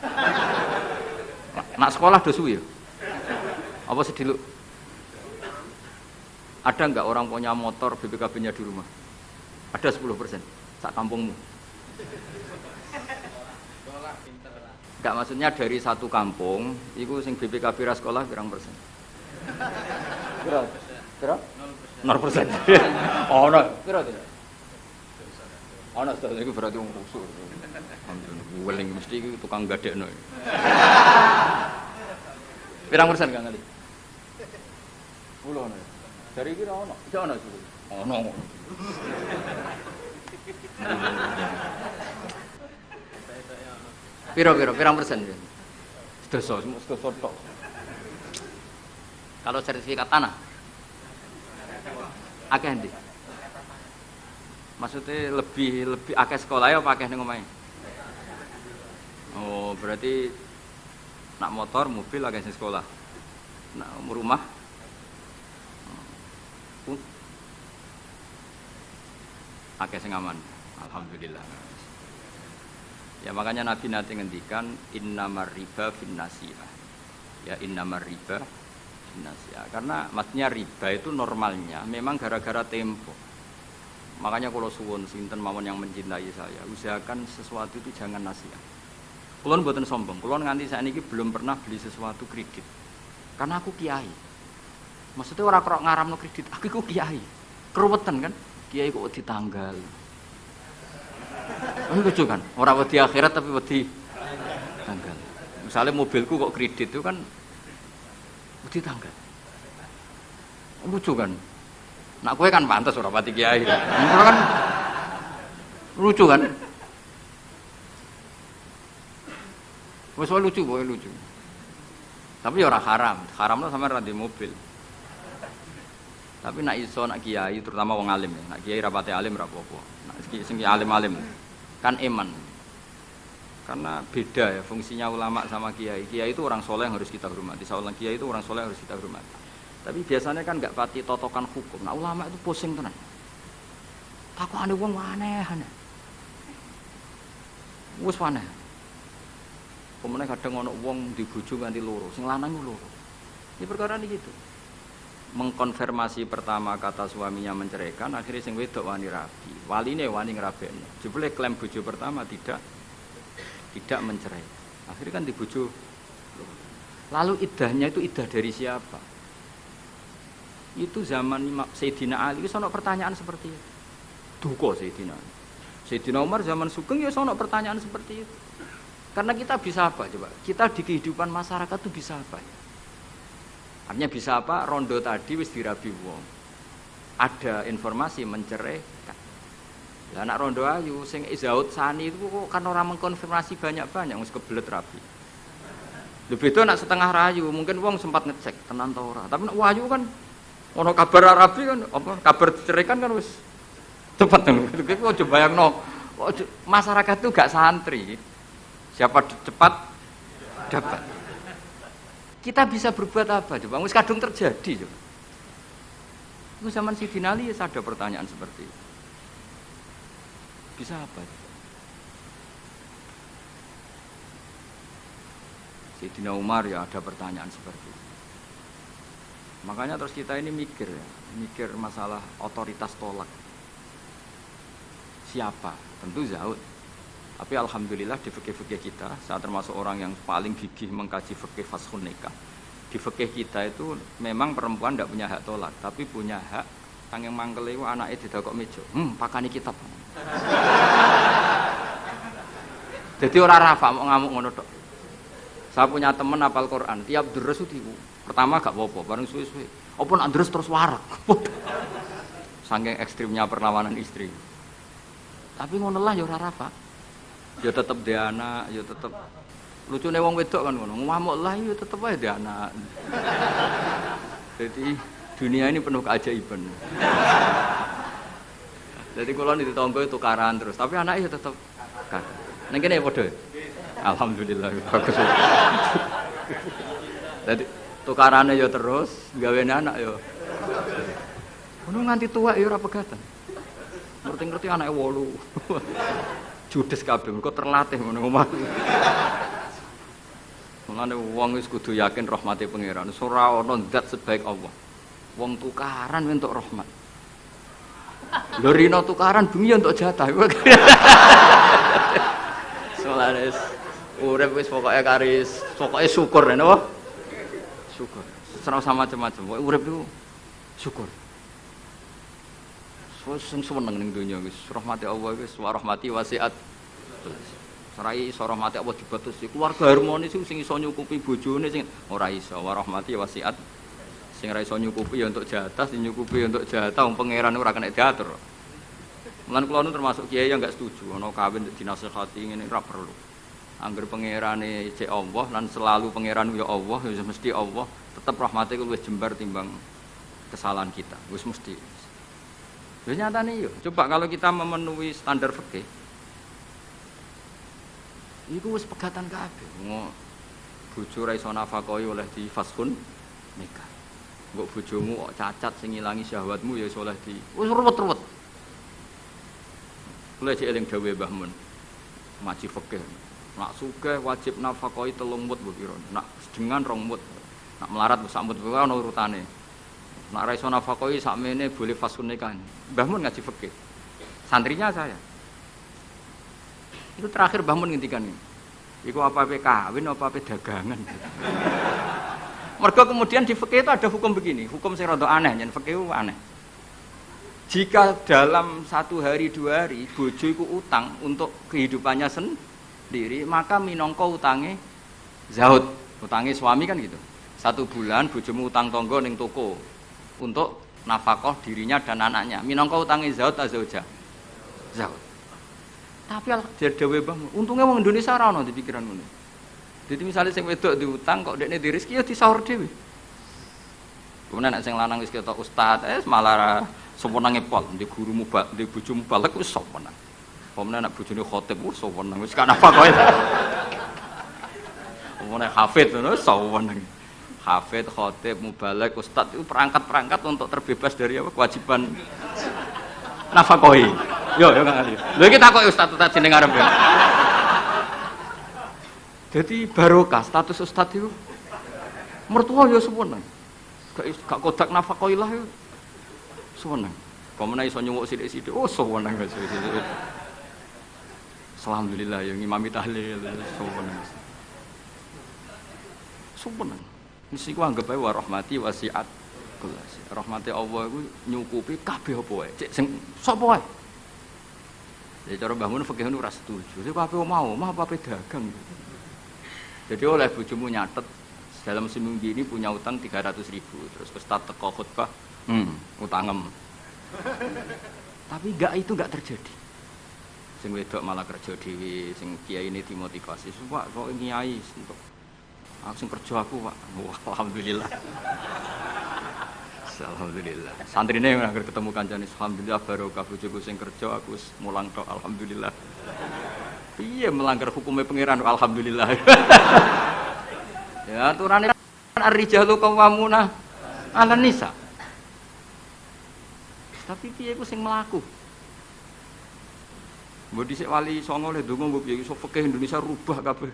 Nak sekolah do suwi ya. Apa sediluk? Ada enggak orang punya motor BPKB-nya di rumah? Ada 10% sak kampungmu. Enggak, maksudnya dari satu kampung, itu sing BPKB ra sekolah pirang persen? Pira? 0%. Oh, no. Pira to? Ana to iku berarti wong kusuk. Weling mesti iku tukang gadekno. Pirang persen Kang Ali? Kulo ono. Dari iki ora ono. Iki ono sih. Ono. Pirang persen ya? Sedoso tok. Kalau sertifikat tanah akeh ndi? Maksudnya lebih akeh sekolah ya apa akeh ning omahe? Oh, berarti nak motor, mobil akeh sing sekolah. Nak rumah akeh sing aman. Alhamdulillah. Ya makanya Nabi nanti ngendikan innamar riba finnasiyah. Ya innamar riba finnasiyah. Karena maksudnya riba itu normalnya memang gara-gara tempo. Makanya kalau suwun sinten mawon yang mencintai saya, usahakan sesuatu itu jangan nasihat. Kulon mboten sombong. Kulon nganti saiki belum pernah beli sesuatu kredit. Karena aku kiai. Maksudnya orang kok ngaramno kredit, aku iku kiai. Keruwetan kan? Kiai kok ditanggal. Ini lucu kan? Orang wedi akhirat tapi wedi tanggal. Misalnya mobilku kok kredit itu kan wedi tanggal. Lucu kan? Nak kowe kan pantas ora pati kiai. Ora kan lucu kan? Wes lucu, boy lucu. Tapi ya ora haram. Haramno sampean ra di mobil. Tapi nak iso nak kiai terutama wong alim ya. Nak kiai rapate alim ra apa-apa. Nak sing alim-alim kan iman. Karena beda ya fungsinya ulama sama kiai. Kiai itu orang soleh yang harus kita hormati. Seorang kiai itu orang soleh yang harus kita hormati. Tapi biasanya kan enggak pati totokan hukum. Nah ulama itu pusing tenan. Takokane wong aneh-aneh. Wis aneh. Pemene kadang ana wong dibojo nganti loro, sing lanang loro. Ini perkara ini gitu. Mengkonfirmasi pertama kata suaminya menceraikan, akhirnya sing wedok wani rabi. Waline wani ngrabekno. Jebule klaim bojo pertama tidak mencerai. Akhirnya kan dibojo. Lalu iddahnya itu iddah dari siapa? Itu zaman Sayyidina Ali wis ana pertanyaan seperti itu. Duka Sayyidina Ali. Sayyidina Umar zaman Sugeng ya ana pertanyaan seperti itu. Karena kita bisa apa coba? Kita di kehidupan masyarakat itu bisa apa ya? Artinya bisa apa? Rondo tadi wis dirabi wong. Ada informasi menceraikan. Lah anak rondo ayu sing Izaud Sani itu kok kan orang mengkonfirmasi banyak-banyak wis kebelet rabi. Lho beda nak setengah rayu, mungkin wong sempat ngecek tenan ta ora. Tapi nek wayu kan ono kabar rabi kan apa kabar diceraikan kan wis cepet lho. Iki kok bayangno masyarakat itu gak santri. Siapa cepat dapat. Kita bisa berbuat apa coba? Wis kadung terjadi coba. Itu zaman Sayyidina Ali ya ada pertanyaan seperti itu. Bisa apa? Sayyidina Umar ya ada pertanyaan seperti itu. Makanya terus kita ini mikir masalah otoritas tolak. Siapa? Tentu Zaud. Tapi alhamdulillah di fikih-fikih kita, saya termasuk orang yang paling gigih mengkaji fikih fashun nikah. Di fikih kita itu memang perempuan tidak punya hak tolak, tapi punya hak yang mangkel itu anaknya didakok meja. Pakani kitab. Jadi orang rafa mau ngamuk ngono tok. Saya punya teman hafal Quran, tiap deres itu pertama gak apa-apa, bareng suwe-suwe. Apa nak deres terus warak. Saking ekstrimnya perlawanan istri. Tapi ngono lah ya ora rafa. Ya tetep dia anak, ya tetep lucune wong wedok kan ngono. Ngamuk lah ya tetep ae dia anak. Jadi dunia ini penuh keajaiban. Jadi kalau di tonggo itu tukaran terus, tapi anaknya ya tetep kan. Neng kene padha. Alhamdulillah bagus. Jadi tukarannya ya terus, gawe anak ya. Ngono nganti tua ya ora pegatan. Ngerti-ngerti anake 8. Judes kabeh kok terlatih ngono omah. Mulane wong wis kudu yakin rahmate pangeran. Ora ana zat sebaik Allah. Wong tukaran entuk rahmat. Lho rino tukaran bengi entuk jatah. Solares urip wis pokoke karis, pokoke syukur napa? Syukur. Ora sama macam-macam. Pokoke urip iku syukur. Sing seneng ning donya wis rahmati Allah wis wa rahmati wasiat. Serai iso rahmati Allah dibatasi. Keluarga harmonis sing iso nyukupi bojone sing ora iso wa rahmati wasiat Sing ra iso nyukupi ya untuk jatah, sing nyukupi ya untuk jatah wong pangeran ora kena diatur. Mulane kula nu termasuk kiai yang enggak setuju ana kawin dinasehati ngene ora perlu. Angger pangerane cek Allah lan selalu pangeran ya Allah ya mesti Allah, tetep rahmate ku luwih jembar timbang kesalahan kita. Wis mesti. Wis nyatane yo, coba kalau kita memenuhi standar fikih. Iku wis pegatan kabeh. Bojo ra iso nafakahi oleh di fashun nikah. Mbok bojomu kok cacat sing ngilangi syahwatmu ya iso oleh di wis ruwet-ruwet. Kula cek eling dawuhe Mbah Mun. Ngaji fikih. Nak sugih wajib nafakahi 3 mut mbok kira. Nak sedengan 2 mut. Nak melarat sak mut wae ana urutane. Nak ra iso nafakahi sakmene boleh fashun nikah. Mbah Mun ngaji fikih. Santrinya saya. Itu terakhir Mbah Mun ngendikan ini. Iku apa-apa kawin apa-apa dagangan. Mergo kemudian di fikih itu ada hukum begini, hukum sing rada aneh, yen fikih aneh. Jika dalam 1 hari 2 hari bojo iku utang untuk kehidupannya sendiri, maka minangka utange zaud. Utange suami kan gitu. 1 bulan bojomu utang tangga ning toko untuk nafkah dirinya dan anaknya. Minangka utange zaud ta zauja? Zaud. Tapi dhewe Mbah, untunge wong Indonesia ora ono di pikiran ngono. Jadi misalnya sing wedok diutang kok dekne di rezeki ya disaur dhewe. Kemudian nek sing lanang wis ketok ustaz, malah sewenenge pol, di gurumu di bojomu balek wis sewenang. Kemudian nek bojone khotib wis sewenang, wis kan apa kowe. Kemudian hafid ngono sewenang. Hafid, khotib, mubalek, ustaz itu perangkat-perangkat untuk terbebas dari apa kewajiban nafkahi. Yo Kang Ali. Lha iki takoki ustaz jeneng arep ya. Jadi barokah status ustaz itu mertua ya sewenang. Gak kodak nafkahillah ya sewenang. Pemene iso nyuwuk sithik-sithik oh sewenang wis. Alhamdulillah ya ngimami tahlil sewenang. Sewenang. Mesti ku anggap ae wa rahmati wasiat kelas. Rahmati Allah iku nyukupi kabeh apa wae. Cek sing sapa wae. Ya cara Mbah Mun fikih ora setuju. Sing kabeh mau, mah apa dagang. Jadi oleh bojomu nyatet dalam seminggu ini punya utang 300.000. Terus ustaz teko khutbah, utangem. Tapi itu enggak terjadi. Sing wedok malah kerja dhewe, sing kiai ini dimotivasi. Pak kok kiai untuk aku sing kerja aku, Pak. Wah, alhamdulillah. Alhamdulillah. Santrine nang ketemu kancane alhamdulillah barokah bojoku sing kerja aku mulang tok alhamdulillah. Piye melanggar hukumnya pangeran alhamdulillah. Ya aturane ar-rijalu qawwamuna 'alan nisa. Tapi piye ku sing mlaku? Mbok dhisik wali songo le ndonga mbok piye iso fikih Indonesia rubah kabeh.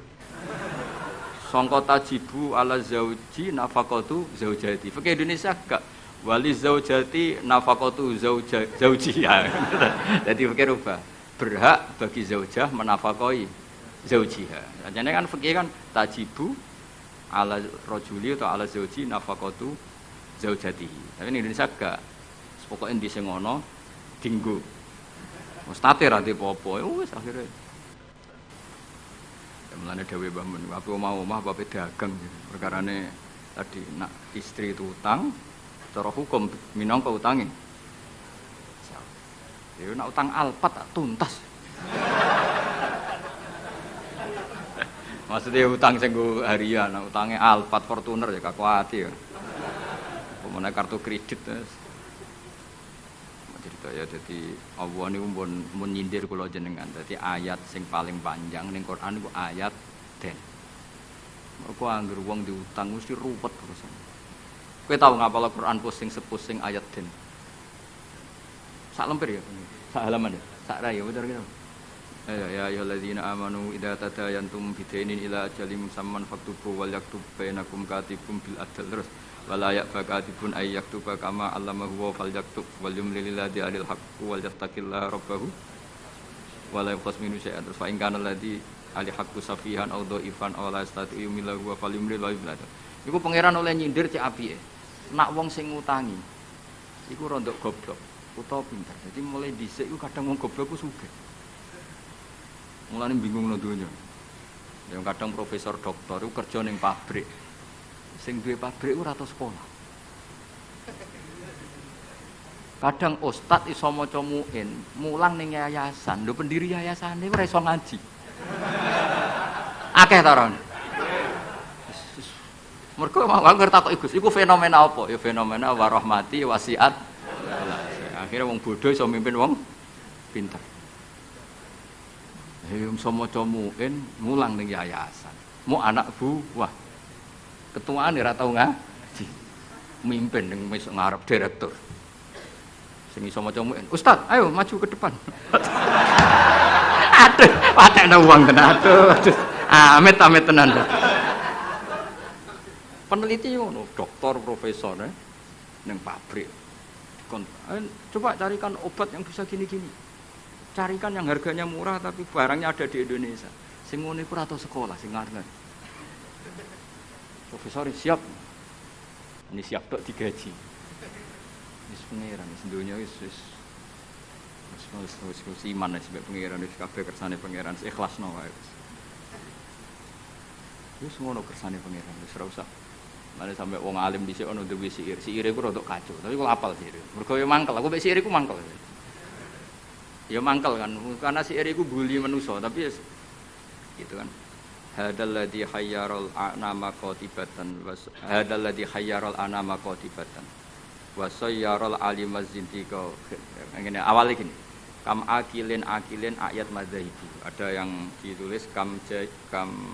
Sangka tajibu ala zauji nafaqatu zaujati. Fikih Indonesia gak wali zaujati nafaqatu zaujiha. Jadi fikih rubah. Berhak bagi zaujah menafkahi zaujiha. Jane kan fikih kan tajibu ala rajuli atau ala zauji nafaqatu zaujatihi. Tapi in Indonesia gak pokoke endi sing ana dinggo. Wis tate ra apa-apa wis akhire. Mulane dawuh Mbah Mun, apa mau omah apa dagang. Perkarane tadi nak istri itu utang cara hukum minangka utange. Ya nak utang alpat tak tuntas. Maksudnya utang sing go harian, nak utange alpat Fortuner ya gak kuwati ya. Pemene kartu kredit terus. Cerita ya dadi Allah niku mun nyindir kula jenengan. Dadi ayat sing paling panjang ning Quran iku ayat den. Aku anggere wong diutang mesti ruwet urusan. Kowe tau ngapal Quran pusing-sepusing ayat den. Sak lemper ya. Sak halaman ya. Sak raya bener gitu. Ya ayyuhalladzina amanu idza tadayantum bidainin ila ajalin musamman faktubu wal yaktub bainakum katibun bil adl terus wala ya'fakatibun ay yaktuba kama allamahu wa fal yaktub wal yumlil ladzi alil haqqu wal yattaqillaha rabbahu wala yaqas minu syai'an terus fa in kana ladzi ali haqqu safihan aw dhaifan aw la yastati yumillahu wa fal yumlil wa yumlil. Iku pangeran oleh nyindir cek apike. Nak wong sing ngutangi iku rondok goblok utawa pinter. Jadi mulai dhisik iku kadang wong goblok ku sugih. Mulane bingung nang donya. Yang kadang profesor doktor iku kerja ning pabrik. Sing duwe pabrik ora tau sekolah. Kadang ustad iso maca muin, mulang ning yayasan. Lho pendiri yayasan iki ora iso ngaji. Akeh ta ora? Mergo aku ngerti Gus, iku fenomena apa? Ya fenomena warahmati wasiat. Akhirnya wong bodoh iso mimpin wong pinter. Iso maca muin, mulang ning yayasan. Mu anak buah. Ketuaan ora tau ngaji. Mimpin ning ngarep direktur. Sing iso maca muin. Ustaz, ayo maju ke depan. Aduh, patekno wong tenan. Aduh. Amit-amit tenan. Peneliti ngono, doktor, profesor ning pabrik. Coba carikan obat yang bisa gini-gini. Carikan yang harganya murah tapi barangnya ada di Indonesia. Sing ngono iku ora tau sekolah sing ngarep. Profesor siap. Ini siap tok digaji. Wis pengiran wis donya wis iman wis pengiran wis kabeh kersane pengiran ikhlasno wae. Wis ngono kersane pengiran wis ora usah. Mane sampe wong alim dhisik ono duwe siir. Siire iku rodok kacau, tapi kok apal siire. Mergo yo mangkel, aku mek siire iku mangkel. Ya mangkel kan, karena siire iku bully manusa, tapi gitu kan. Hadal ladzi khayyaral anama qatibatan hadal ladzi khayyaral anama qatibatan wa sayyaral alimaz zintiqa. Ngene awal iki. Kam akilin ayat madzhabi. Ada yang ditulis kam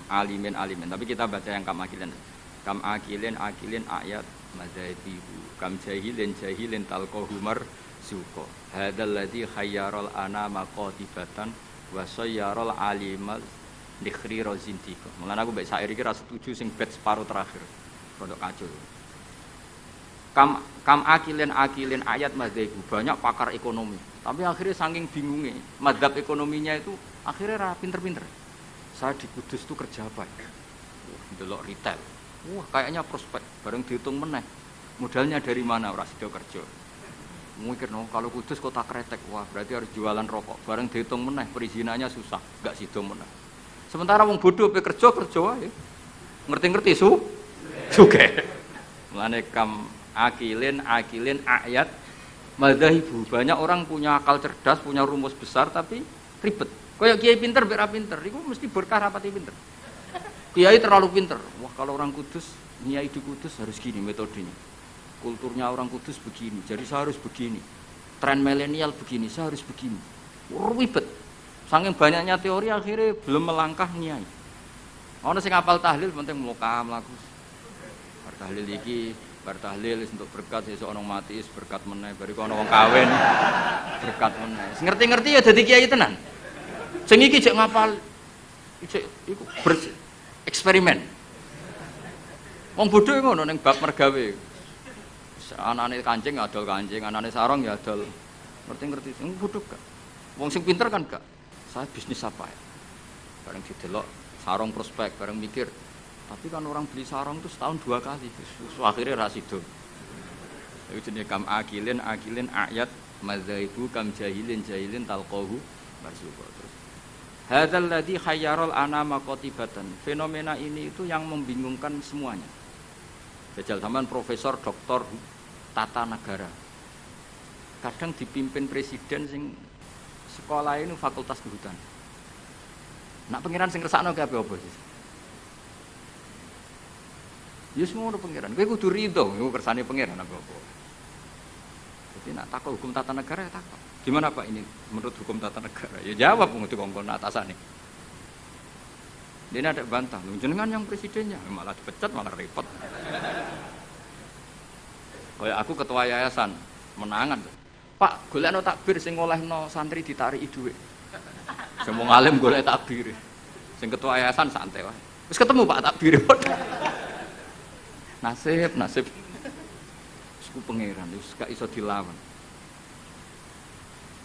alimin, tapi kita baca yang kam akilin. Kam akilin ayat madzhabi. Kam jahilin talqahu marzuqa. Hadzal ladzi khayyaral anama qatibatan wa sayyaral alimaz dikhri rozintika. Mulane aku mbek syair iki ra setuju sing bait separo terakhir. Rodok kacau. Kam akilin ayat madzhabi. Banyak pakar ekonomi. Tapi akhirnya saking bingungnya, madzhab ekonominya itu akhirnya ra pinter-pinter. Saya di Kudus itu kerja apa? Delok retail. Wah, kayaknya prospek. Bareng dihitung meneh. Modalnya dari mana? Ora sida kerja. Mikir no, kalau Kudus kota kretek, wah berarti harus jualan rokok. Bareng dihitung meneh, perizinannya susah, enggak sida meneh. Sementara wong bodoh pe kerja wae. Ngerti-ngerti sugih. Mulane kam akilin ayat madzhabu. Banyak orang punya akal cerdas, punya rumus besar tapi ribet. Kayak kiai pinter mek ra pinter, iku mesti berkah rapati pinter. Kiai terlalu pinter. Wah, kalau orang Kudus, niai di Kudus harus gini metodenya. Kulturnya orang Kudus begini, jadi saya harus begini. Tren milenial begini, saya harus begini. Ribet. Saking banyaknya teori akhirnya belum melangkah niai. Ono sing hafal tahlil penting mloka mlaku. Bar tahlil iki, bar tahlil untuk berkat sesuk ono mati berkat meneh, bariku ono wong kawin berkat meneh. Sing ngerti-ngerti ya dadi kiai tenan. Sing iki jek ngapal iku eksperimen. Wong bodho ngono ning bab mergawe. Anane kancing adol kancing, anane sarong ya adol. Ngerti-ngerti sing bodho gak. Wong sing pinter kan gak. Saya bisnis apa ya? Bareng didelok sarong prospek, bareng mikir. Tapi kan orang beli sarong itu setahun 2 kali. Akhirnya ra sido. Iku jenenge kam akilin ayat madzhabu kam jahilin talqahu marzuqa. Terus hadzal ladzi khayyaral anama qatibatan. Fenomena ini itu yang membingungkan semuanya. Jajal sampean profesor, doktor tata negara. Kadang dipimpin presiden sing sekolah ini fakultas kehutanan. Nak pengiran sing ngersakno kabeh apa sih? Ya semua pengiran. Kowe kudu rido, iku kersane pengiran apa. Jadi nak takut hukum tata negara ya takut. Gimana Pak ini menurut hukum tata negara? Ya jawab untuk kongkon atasane. Dia ada bantah, jenengan yang presidennya malah dipecat malah repot. Kayak aku ketua yayasan menangan. Pak, golekno takbir sing olehno santri ditariki dhuwit. Sing wong alim golek takbir. Sing ketua yayasan santai wae. Wis ketemu Pak takbir. Nasib. Suku pangeran wis gak iso dilawan.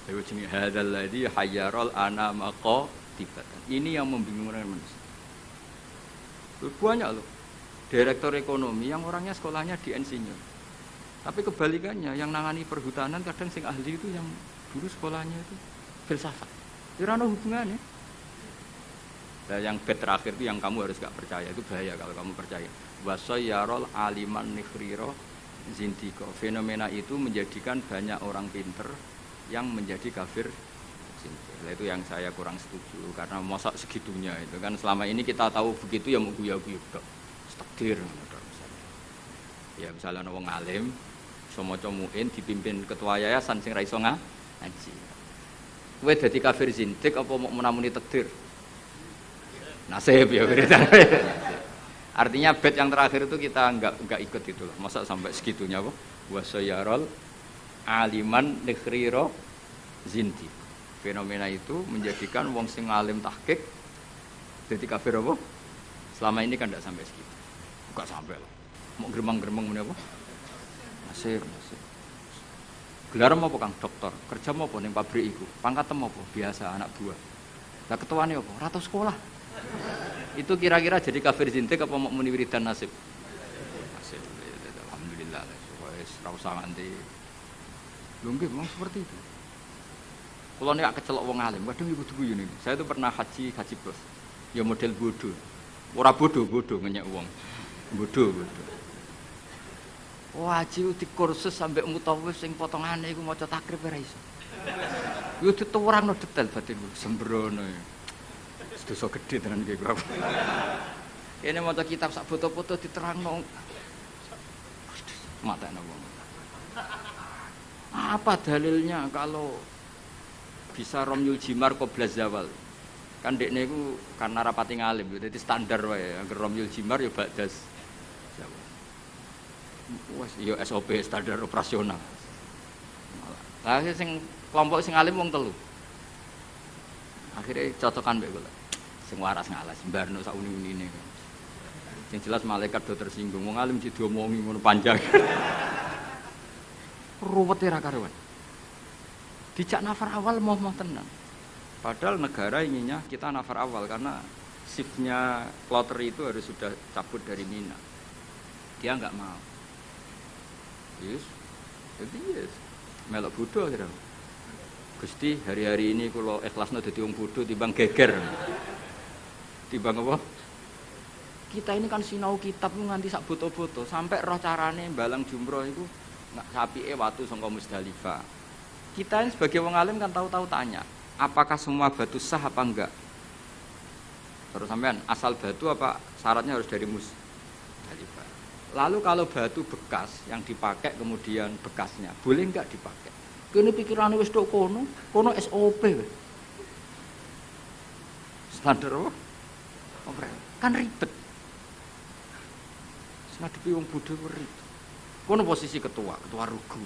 Dewe jenenge hadzal ladzi hayyaral anama qatibatan. Ini yang membingungkan manusia. Banyak loh. Direktur ekonomi yang orangnya sekolahnya di insinyur. Tapi kebalikannya, yang nangani perhutanan kadang sing ahli itu yang dulu sekolahnya itu filsafat. Ora ono hubungannya. Nah, yang bed terakhir itu yang kamu harus gak percaya, itu bahaya kalau kamu percaya. Wasayyarul aliman nikhriro zindiko. Fenomena itu menjadikan banyak orang pinter yang menjadi kafir zindik. Itu yang saya kurang setuju karena masa segitunya itu kan selama ini kita tahu begitu ya mau guyu-guyu tok. Takdir. Ya misalnya wong alim maca muin dipimpin ketua yayasan sing ra iso ngaji. Kowe dadi kafir zindik apa mau menamuni takdir? Nasib ya beritanya. Artinya bait yang terakhir itu kita enggak ikut itu loh. Masa sampai segitunya apa? Wasayarol aliman nikhriro zindik. Fenomena itu menjadikan wong sing alim tahqiq dadi kafir apa? Selama ini kan enggak sampai segitu. Enggak sampai lah. Mau geremang-geremang menapa? Nasib. Gelar apa Kang dokter? Kerja apa ning pabrik iku? Pangkatem apa? Biasa anak buah. Lah ketuane apa? Ora tau sekolah. Itu kira-kira jadi kafir zindik apa mau muni wiridan nasib? Nasib. Alhamdulillah. Wis ora usah nganti. Lho nggih memang seperti itu. Kalau nek kecelok wong alim, kadang iku kudu ngene. Saya itu pernah haji bos. Ya model bodoh. Ora bodoh ngenyek wong. Bodoh. Wah, haji di kursus sampai mutawif sing potongane iku maca takrib ora iso. Yo dituwurangno detail batin sembrono. Dosa gede tenan iki kok. Ini maca kitab sak foto-foto diterangno. Matane wong. Apa dalilnya kalau bisa romyul jimar qabla zawal? Kan dekne iku karena rapati ngalim, dadi standar wae. Angger romyul jimar ya ba'das zawal. Wes ya SOP standar operasional. Lah sing kelompok sing alim wong telu. Akhirnya cocokan mbek kula. Sing waras ngalas mbarno sak uni-unine. Sing jelas malaikat do tersinggung, wong alim diomongi ngono panjang. Ruwete ra karuan. Dijak nafar awal mau tenang. Padahal negara inginnya kita nafar awal karena shiftnya kloter itu harus sudah cabut dari Mina. Dia enggak mau. Yes. Jadi yes. Melok bodoh kira. Gusti, hari-hari ini kula ikhlasno dadi wong bodoh timbang geger. Timbang apa? Kita ini kan sinau kitab nganti sak boto-boto sampai roh carane balang jumroh iku sapike watu saka Musdalifah. Kita ini sebagai wong alim kan tahu-tahu tanya, apakah semua batu sah apa enggak? Terus sampean asal batu apa syaratnya harus dari Musdalifah? Lalu kalau batu bekas yang dipakai kemudian bekasnya, boleh enggak dipakai? Kene pikirane wis tok kono SOP. Standar apa? Kan ribet. Ngadepi wong bodho ribet. Kono posisi ketua rugu.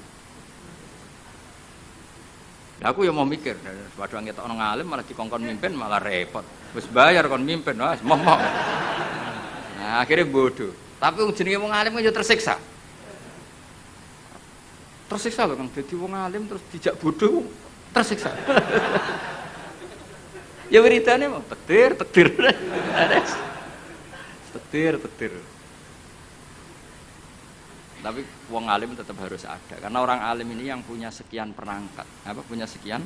Lah aku ya mau mikir, padahal ngetokno ngalim malah dikongkon mimpin malah repot. Wis bayar kon mimpin, wis momok. Nah, akhirnya bodoh. Tapi wong jenenge wong alim kan yo tersiksa. Tersiksa lho Kang, dadi wong alim terus dijak bodoh tersiksa. Ya wiridane mau takdir. Takdir. Tapi wong alim tetap harus ada karena orang alim ini yang punya sekian perangkat. Punya sekian